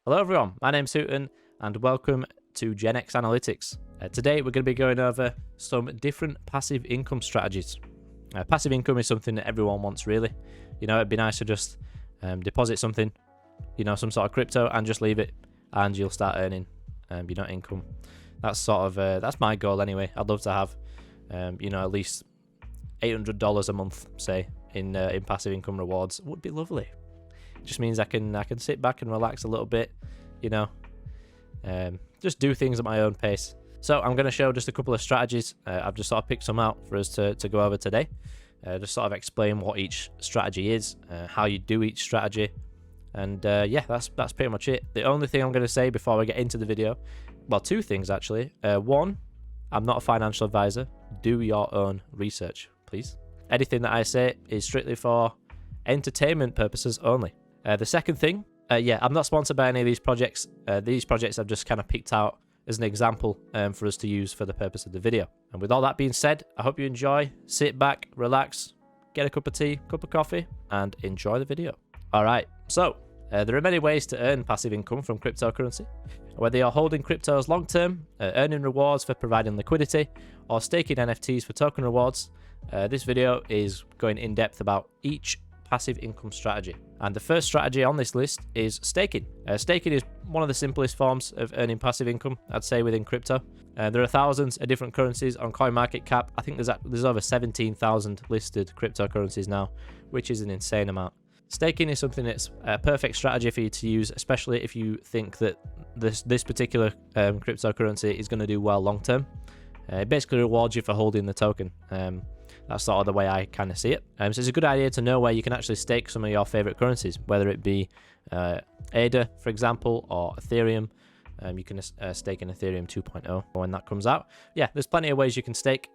Hello everyone, my name's Hooten and welcome to GenX Analytics. Today we're going to be going over some different passive income strategies. Passive income is something that everyone wants really. You know, it'd be nice to just deposit something, you know, some sort of crypto and just leave it and you'll start earning, income. That's sort of, that's my goal anyway. I'd love to have, at least $800 a month, say, in passive income rewards. Would be lovely. Just means I can sit back and relax a little bit, just do things at my own pace. So I'm going to show just a couple of strategies. I've just sort of picked some out for us to go over today. Just sort of explain what each strategy is, how you do each strategy, and yeah, that's pretty much it. The only thing I'm going to say before we get into the video, well, two things actually. One, I'm not a financial advisor. Do your own research, please. Anything that I say is strictly for entertainment purposes only. The second thing, I'm not sponsored by any of these projects. These projects I've just kind of picked out as an example for us to use for the purpose of the video. And with all that being said, I hope you enjoy. Sit back, relax, get a cup of tea, cup of coffee, and enjoy the video. All right, so there are many ways to earn passive income from cryptocurrency. Whether you're holding cryptos long term, earning rewards for providing liquidity, or staking NFTs for token rewards, this video is going in depth about each passive income strategy. And the first strategy on this list is staking. Staking is one of the simplest forms of earning passive income, I'd say, within crypto. There are thousands of different currencies on CoinMarketCap. I think there's over 17,000 listed cryptocurrencies now, which is an insane amount. Staking is something that's a perfect strategy for you to use, especially if you think that this particular cryptocurrency is going to do well long term. It basically rewards you for holding the token. That's sort of the way I kind of see it. So it's a good idea to know where you can actually stake some of your favorite currencies, whether it be ADA, for example, or Ethereum. You can stake in Ethereum 2.0 when that comes out. Yeah, there's plenty of ways you can stake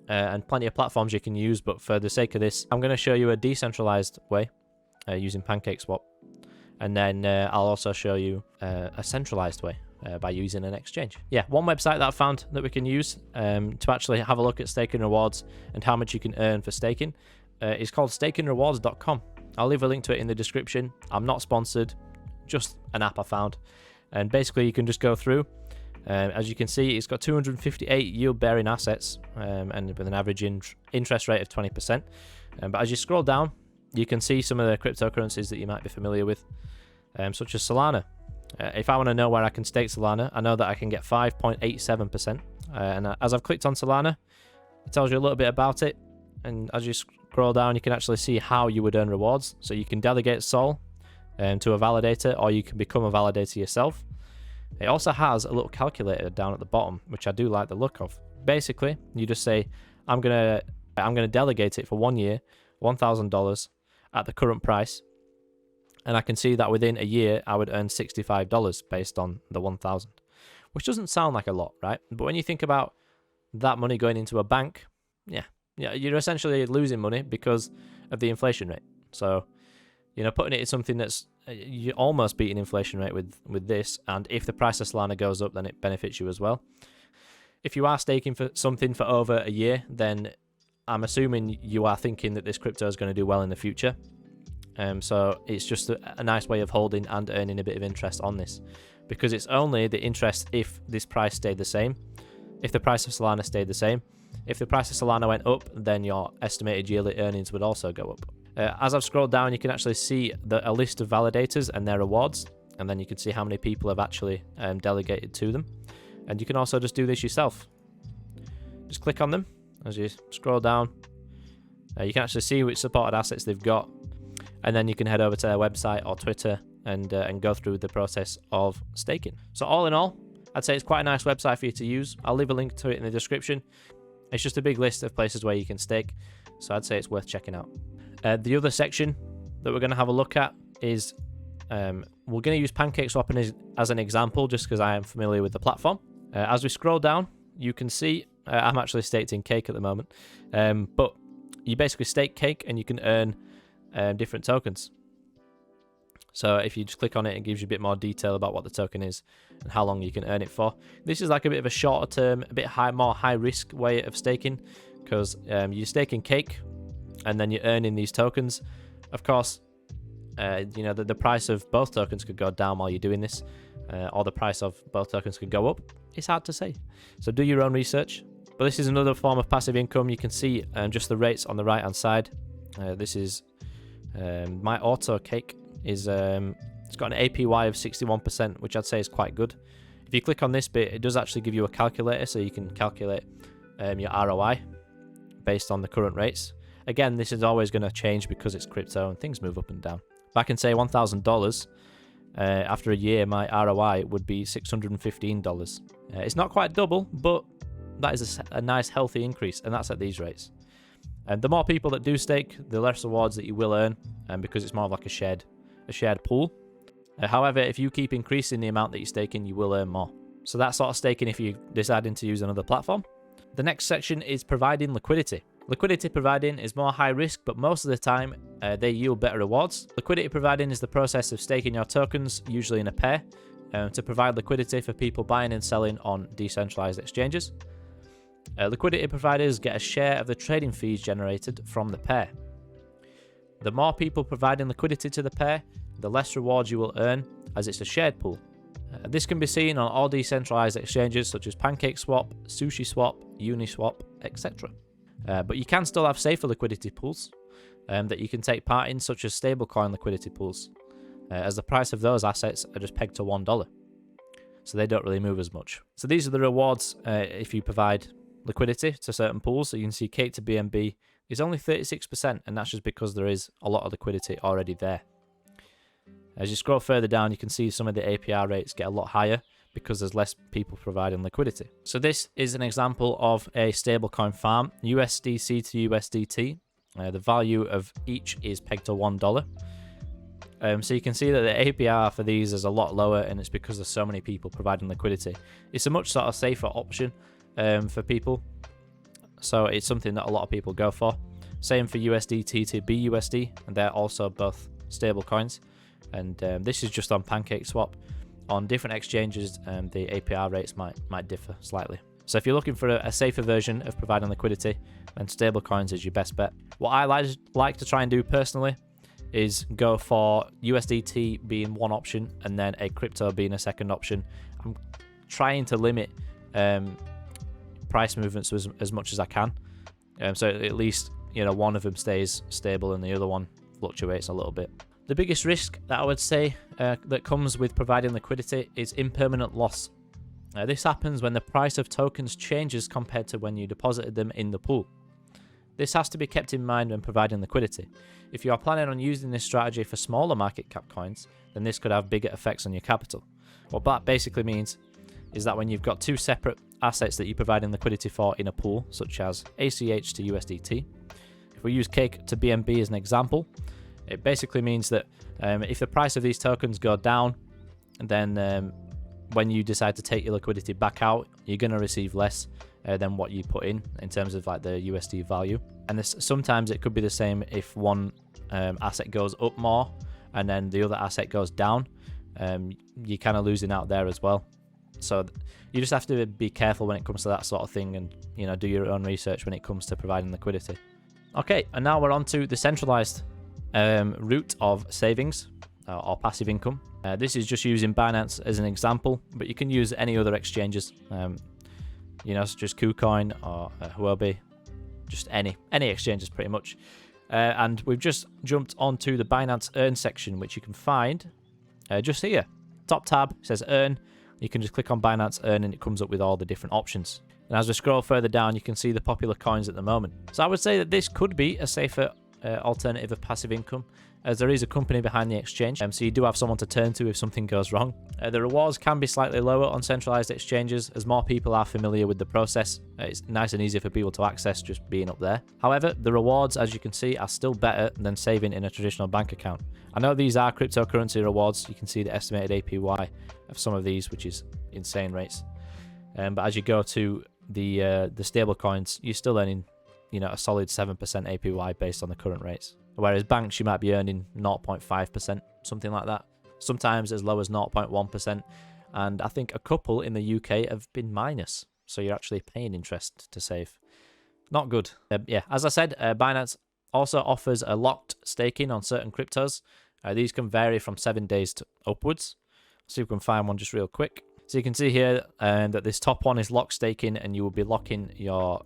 and plenty of platforms you can use, but for the sake of this, I'm going to show you a decentralized way using PancakeSwap. And then I'll also show you a centralized way by using an exchange. Yeah, one website that I found that we can use to actually have a look at staking rewards and how much you can earn for staking is called stakingrewards.com. I'll leave a link to it in the description. I'm not sponsored, just an app I found. And basically you can just go through. As you can see, it's got 258 yield-bearing assets and with an average interest rate of 20%. But as you scroll down, you can see some of the cryptocurrencies that you might be familiar with, such as Solana. If I want to know where I can stake Solana, I know that I can get 5.87%. And as I've clicked on Solana, it tells you a little bit about it. And as you scroll down, you can actually see how you would earn rewards. So you can delegate Sol to a validator, or you can become a validator yourself. It also has a little calculator down at the bottom, which I do like the look of. Basically, you just say, I'm gonna delegate it for 1 year, $1,000 at the current price. And I can see that within a year, I would earn $65 based on the 1,000, which doesn't sound like a lot, right? But when you think about that money going into a bank, yeah, you're essentially losing money because of the inflation rate. So, putting it in something that's, you're almost beating inflation rate with this. And if the price of Solana goes up, then it benefits you as well. If you are staking for something for over a year, then I'm assuming you are thinking that this crypto is going to do well in the future. So it's just a nice way of holding and earning a bit of interest on this, because it's only the interest if this price stayed the same. If the price of Solana stayed the same, if the price of Solana went up, then your estimated yearly earnings would also go up. As I've scrolled down, you can actually see a list of validators and their rewards, and then you can see how many people have actually delegated to them. And you can also just do this yourself. Just click on them as you scroll down. You can actually see which supported assets they've got. And then you can head over to their website or Twitter and go through the process of staking. So all in all, I'd say it's quite a nice website for you to use. I'll leave a link to it in the description. It's just a big list of places where you can stake, so I'd say it's worth checking out. The other section that we're going to have a look at is we're going to use PancakeSwap as an example, just because I am familiar with the platform. As we scroll down, you can see I'm actually staked in Cake at the moment, but you basically stake Cake and you can earn different tokens. So if you just click on it, it gives you a bit more detail about what the token is and how long you can earn it for. This is like a bit of a shorter term, a bit more high risk way of staking, because you're staking Cake and then you're earning these tokens. Of course, The price of both tokens could go down while you're doing this, or the price of both tokens could go up. It's hard to say. So do your own research. But this is another form of passive income. You can see just the rates on the right hand side. This is my auto cake is it's got an APY of 61%, which I'd say is quite good. If you click on this bit, it does actually give you a calculator, so you can calculate your ROI based on the current rates. Again, this is always going to change because it's crypto and things move up and down. Back in, say, $1,000, after a year, my ROI would be $615. It's not quite double, but that is a nice, healthy increase, and that's at these rates. And the more people that do stake, the less rewards that you will earn, because it's more of like a shared pool. However, if you keep increasing the amount that you're staking, you will earn more. So that's sort of staking if you're deciding to use another platform. The next section is providing liquidity. Liquidity providing is more high risk, but most of the time they yield better rewards. Liquidity providing is the process of staking your tokens, usually in a pair, to provide liquidity for people buying and selling on decentralized exchanges. Liquidity providers get a share of the trading fees generated from the pair. The more people providing liquidity to the pair, the less rewards you will earn, as it's a shared pool. This can be seen on all decentralized exchanges such as PancakeSwap, SushiSwap, Uniswap, etc. But you can still have safer liquidity pools that you can take part in, such as stablecoin liquidity pools, as the price of those assets are just pegged to $1, so they don't really move as much. So these are the rewards if you provide liquidity to certain pools. So you can see Cake to BNB is only 36%, and that's just because there is a lot of liquidity already there. As you scroll further down, you can see some of the APR rates get a lot higher because there's less people providing liquidity. So this is an example of a stablecoin farm, USDC to USDT. The value of each is pegged to $1. So you can see that the APR for these is a lot lower, and it's because there's so many people providing liquidity. It's a much sort of safer option for people, so it's something that a lot of people go for. Same for USDT to BUSD, and they're also both stable coins. And this is just on PancakeSwap. On different exchanges, the APR rates might differ slightly. So if you're looking for a safer version of providing liquidity, then stablecoins is your best bet. What I like to try and do personally is go for USDT being one option and then a crypto being a second option. I'm trying to limit price movements as much as I can, so at least one of them stays stable and the other one fluctuates a little bit. The biggest risk that I would say that comes with providing liquidity is impermanent loss. This happens when the price of tokens changes compared to when you deposited them in the pool. This has to be kept in mind when providing liquidity. If you are planning on using this strategy for smaller market cap coins, then this could have bigger effects on your capital. What that basically means is that when you've got two separate assets that you're providing liquidity for in a pool, such as ACH to USDT, if we use Cake to BNB as an example, it basically means that if the price of these tokens go down, then when you decide to take your liquidity back out, you're going to receive less than what you put in terms of like the USD value. And sometimes it could be the same if one asset goes up more and then the other asset goes down. You're kind of losing out there as well. So you just have to be careful when it comes to that sort of thing, and do your own research when it comes to providing liquidity. Okay, and now we're on to the centralized route of savings or passive income. This is just using Binance as an example, but you can use any other exchanges, such as KuCoin or Huobi, just any exchanges pretty much. And we've just jumped onto the Binance Earn section, which you can find just here. Top tab says Earn. You can just click on Binance Earn and it comes up with all the different options. And as we scroll further down, you can see the popular coins at the moment. So I would say that this could be a safer alternative of passive income, as there is a company behind the exchange, so you do have someone to turn to if something goes wrong. The rewards can be slightly lower on centralized exchanges, as more people are familiar with the process. It's nice and easy for people to access just being up there. However, the rewards, as you can see, are still better than saving in a traditional bank account. I know these are cryptocurrency rewards. You can see the estimated APY of some of these, which is insane rates. But as you go to the stable coins, you're still earning a solid 7% APY based on the current rates. Whereas banks, you might be earning 0.5%, something like that. Sometimes as low as 0.1%. And I think a couple in the UK have been minus. So you're actually paying interest to save. Not good. As I said, Binance also offers a locked staking on certain cryptos. These can vary from 7 days to upwards. See if we can find one just real quick. So you can see here that this top one is lock staking, and you will be locking your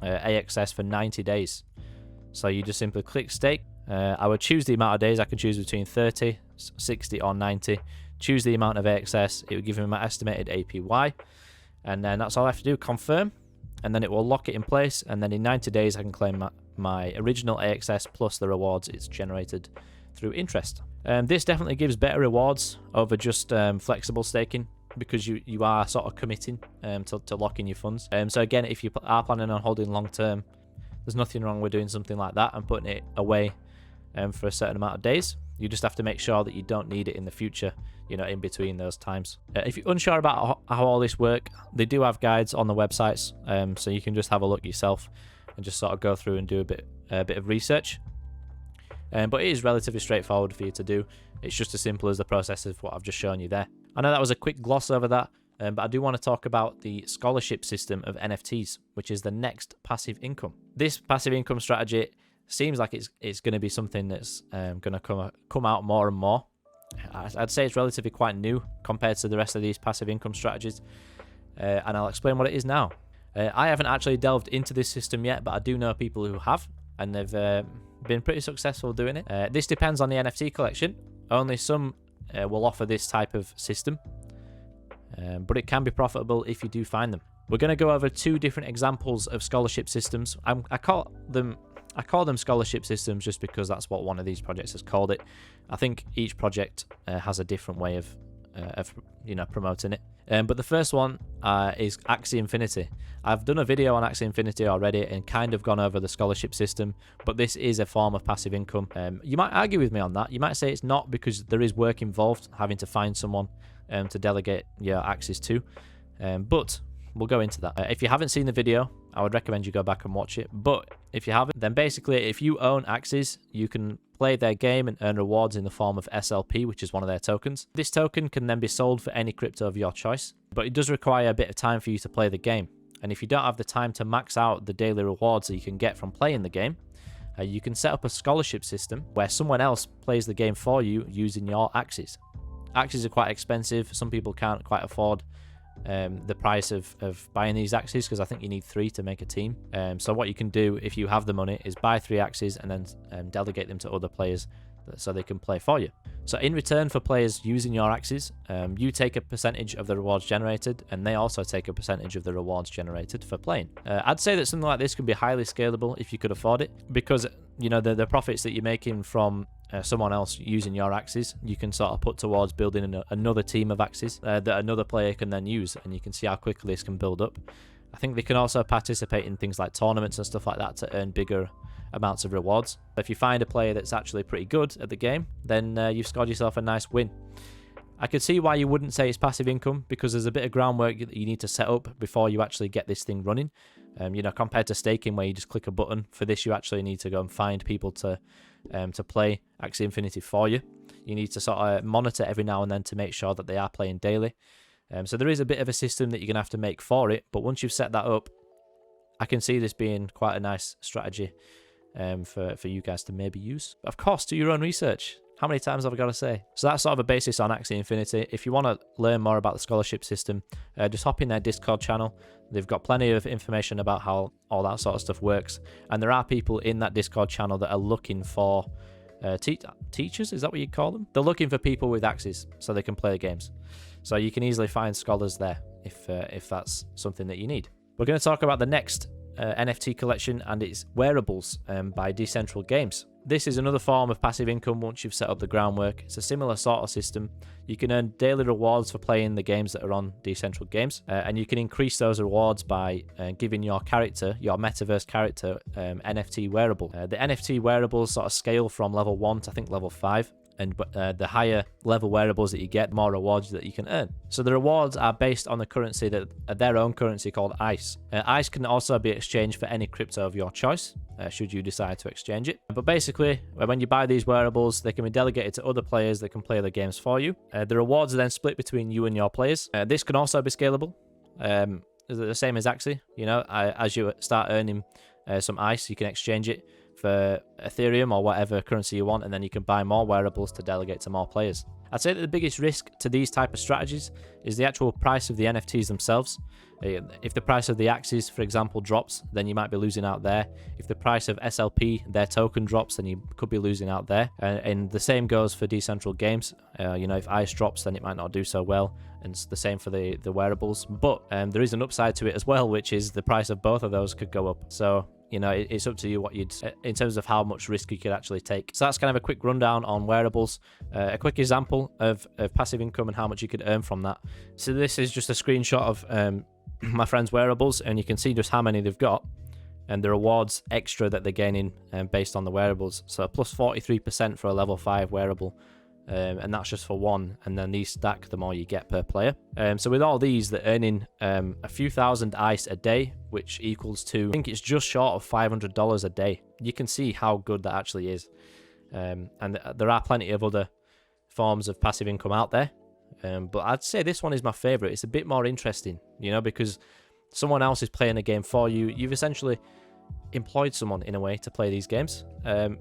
AXS for 90 days. So you just simply click stake. I would choose the amount of days. I can choose between 30, 60 or 90. Choose the amount of AXS. It will give me my estimated APY. And then that's all I have to do, confirm. And then it will lock it in place. And then in 90 days, I can claim my original AXS plus the rewards it's generated through interest. This definitely gives better rewards over just flexible staking, because you are sort of committing to locking your funds. So again, if you are planning on holding long term, there's nothing wrong with doing something like that and putting it away for a certain amount of days. You just have to make sure that you don't need it in the future, in between those times. If you're unsure about how all this works, they do have guides on the websites, so you can just have a look yourself and just sort of go through and do a bit of research. But it is relatively straightforward for you to do. It's just as simple as the process of what I've just shown you there. I know that was a quick gloss over that, but I do want to talk about the scholarship system of NFTs, which is the next passive income. This passive income strategy seems like it's going to be something that's going to come out more and more. I'd say it's relatively quite new compared to the rest of these passive income strategies, and I'll explain what it is now. I haven't actually delved into this system yet, but I do know people who have, and they've been pretty successful doing it. This depends on the NFT collection. Only some will offer this type of system, but it can be profitable if you do find them. We're going to go over 2 different examples of scholarship systems. I call them scholarship systems just because that's what one of these projects has called it. I think each project has a different way of promoting it. But the first one is Axie Infinity. I've done a video on Axie Infinity already and kind of gone over the scholarship system, but this is a form of passive income. You might argue with me on that. You might say it's not, because there is work involved, having to find someone to delegate your Axies to. But we'll go into that. If you haven't seen the video, I would recommend you go back and watch it. But if you haven't, then basically if you own Axies, you can play their game and earn rewards in the form of SLP, which is one of their tokens. This token can then be sold for any crypto of your choice, but it does require a bit of time for you to play the game. And if you don't have the time to max out the daily rewards that you can get from playing the game, you can set up a scholarship system where someone else plays the game for you using your Axies. Axies are quite expensive. Some people can't quite afford the price of buying these Axies, because I think you need 3 to make a team. So what you can do if you have the money is buy 3 Axies and then delegate them to other players so they can play for you. So in return for players using your Axies, you take a percentage of the rewards generated, and they also take a percentage of the rewards generated for playing. I'd say that something like this can be highly scalable if you could afford it, because the profits that you're making from someone else using your Axies, you can sort of put towards building another team of Axies that another player can then use, and you can see how quickly this can build up. I think they can also participate in things like tournaments and stuff like that to earn bigger amounts of rewards. If you find a player that's actually pretty good at the game, then you've scored yourself a nice win. I could see why you wouldn't say it's passive income, because there's a bit of groundwork that you need to set up before you actually get this thing running. Compared to staking, where you just click a button. For this, you actually need to go and find people to play Axie Infinity for you. You need to sort of monitor every now and then to make sure that they are playing daily. So there is a bit of a system that you're going to have to make for it, but once you've set that up, I can see this being quite a nice strategy for you guys to maybe use. Of course, do your own research. How many times have I got to say? So that's sort of a basis on Axie Infinity. If you want to learn more about the scholarship system, just hop in their Discord channel. They've got plenty of information about how all that sort of stuff works. And there are people in that Discord channel that are looking for teachers, is that what you call them? They're looking for people with Axies so they can play the games. So you can easily find scholars there if that's something that you need. We're going to talk about the next NFT collection, and it's wearables by Decentral Games. This is another form of passive income once you've set up the groundwork. It's a similar sort of system. You can earn daily rewards for playing the games that are on Decentral Games, and you can increase those rewards by giving your character, your metaverse character, NFT wearable. The NFT wearables sort of scale from level 1 to I think level 5. And the higher level wearables that you get, the more rewards that you can earn. So the rewards are based on the currency, their own currency called ICE. ICE can also be exchanged for any crypto of your choice, should you decide to exchange it. But basically, when you buy these wearables, they can be delegated to other players that can play the games for you. The rewards are then split between you and your players. This can also be scalable, the same as Axie. As you start earning some ICE, you can exchange it for Ethereum or whatever currency you want, and then you can buy more wearables to delegate to more players. I'd say that the biggest risk to these type of strategies is the actual price of the NFTs themselves. If the price of the Axis, for example, drops, then you might be losing out there. If the price of SLP, their token, drops, then you could be losing out there. And the same goes for decentral games. If ICE drops, then it might not do so well. And it's the same for the wearables. But there is an upside to it as well, which is the price of both of those could go up. So it's up to you what you'd, in terms of how much risk you could actually take. So that's kind of a quick rundown on wearables, a quick example of passive income and how much you could earn from that. So this is just a screenshot of my friend's wearables, and you can see just how many they've got and the rewards extra that they're gaining based on the wearables. So plus 43% for a level 5 wearable. And that's just for one, and then these stack the more you get per player. So with all these, they're earning a few thousand ICE a day, which equals to, I think it's just short of $500 a day. You can see how good that actually is. And there are plenty of other forms of passive income out there, but I'd say this one is my favorite. It's a bit more interesting, because someone else is playing a game for you. You've essentially employed someone in a way to play these games.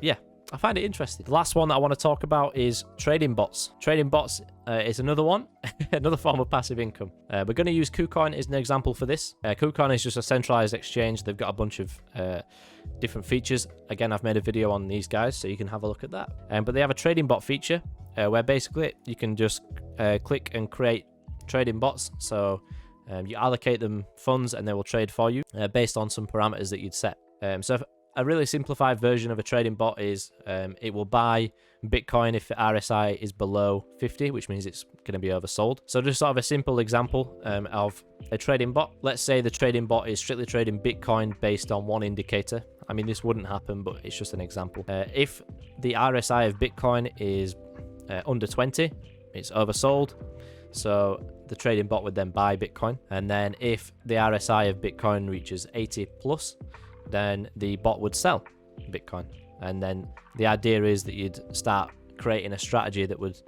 Yeah, I find it interesting. The last one that I want to talk about is trading bots. Trading bots is another one, another form of passive income. We're going to use KuCoin as an example for this. KuCoin is just a centralized exchange. They've got a bunch of different features. Again, I've made a video on these guys, so you can have a look at that. But they have a trading bot feature where basically you can just click and create trading bots. So you allocate them funds and they will trade for you based on some parameters that you'd set. So a really simplified version of a trading bot is it will buy Bitcoin if the RSI is below 50, which means it's going to be oversold. So just sort of a simple example of a trading bot. Let's say the trading bot is strictly trading Bitcoin based on one indicator. I mean, this wouldn't happen, but it's just an example. If the RSI of Bitcoin is under 20, it's oversold. So the trading bot would then buy Bitcoin. And then if the RSI of Bitcoin reaches 80 plus, then the bot would sell Bitcoin. And then the idea is that you'd start creating a strategy that would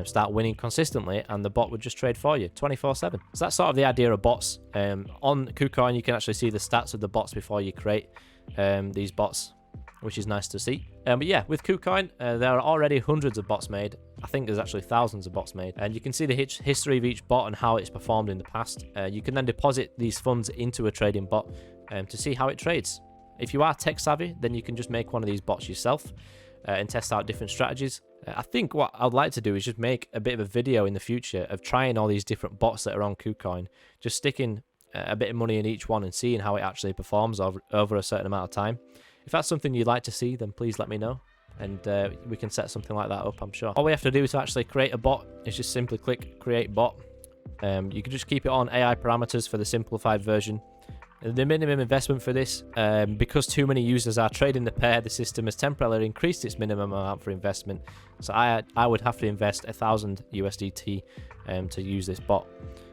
start winning consistently, and the bot would just trade for you 24/7. So that's sort of the idea of bots. On KuCoin, you can actually see the stats of the bots before you create these bots, which is nice to see. But yeah, with KuCoin, there are already hundreds of bots made. I think there's actually thousands of bots made. And you can see the history of each bot and how it's performed in the past. You can then deposit these funds into a trading bot to see how it trades. If you are tech savvy, then you can just make one of these bots yourself and test out different strategies. I think what I'd like to do is just make a bit of a video in the future of trying all these different bots that are on KuCoin, just sticking a bit of money in each one and seeing how it actually performs over a certain amount of time. If that's something you'd like to see, then please let me know, and we can set something like that up, I'm sure. All we have to do to actually create a bot is just simply click create bot. You can just keep it on AI parameters for the simplified version. The minimum investment for this, because too many users are trading the pair, the system has temporarily increased its minimum amount for investment. So I would have to invest 1,000 USDT to use this bot.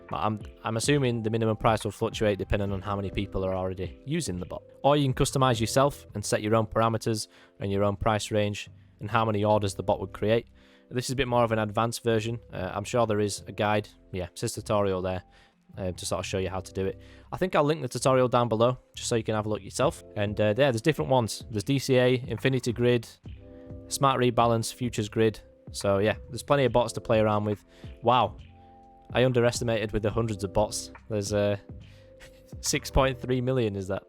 But I'm assuming the minimum price will fluctuate depending on how many people are already using the bot. Or you can customize yourself and set your own parameters and your own price range and how many orders the bot would create. This is a bit more of an advanced version. I'm sure there is a guide. Yeah, it says tutorial there. To sort of show you how to do it. I think I'll link the tutorial down below just so you can have a look yourself. And yeah, there's different ones. There's DCA, Infinity Grid, Smart Rebalance, Futures Grid. So yeah, there's plenty of bots to play around with. Wow, I underestimated with the hundreds of bots. There's 6.3 million is that?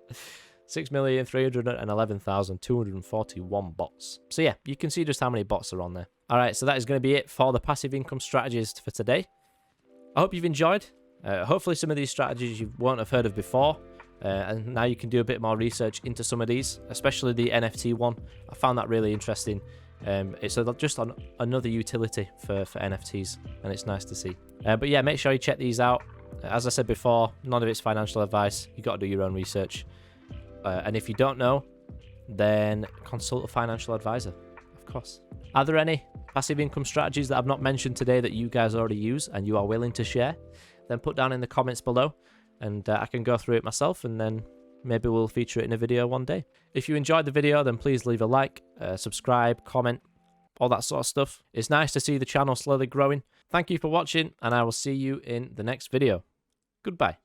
6,311,241 bots. So yeah, you can see just how many bots are on there. Alright, so that is going to be it for the passive income strategies for today. I hope you've enjoyed. Hopefully some of these strategies you won't have heard of before, and now you can do a bit more research into some of these, especially the NFT one. I found that really interesting. It's just another utility for NFTs, and it's nice to see. But yeah, make sure you check these out. As I said before, none of it's financial advice. You've got to do your own research. And if you don't know, then consult a financial advisor, of course. Are there any passive income strategies that I've not mentioned today that you guys already use and you are willing to share? Then put down in the comments below, and I can go through it myself, and then maybe we'll feature it in a video one day. If you enjoyed the video, then please leave a like, subscribe, comment, all that sort of stuff. It's nice to see the channel slowly growing. Thank you for watching, and I will see you in the next video. Goodbye.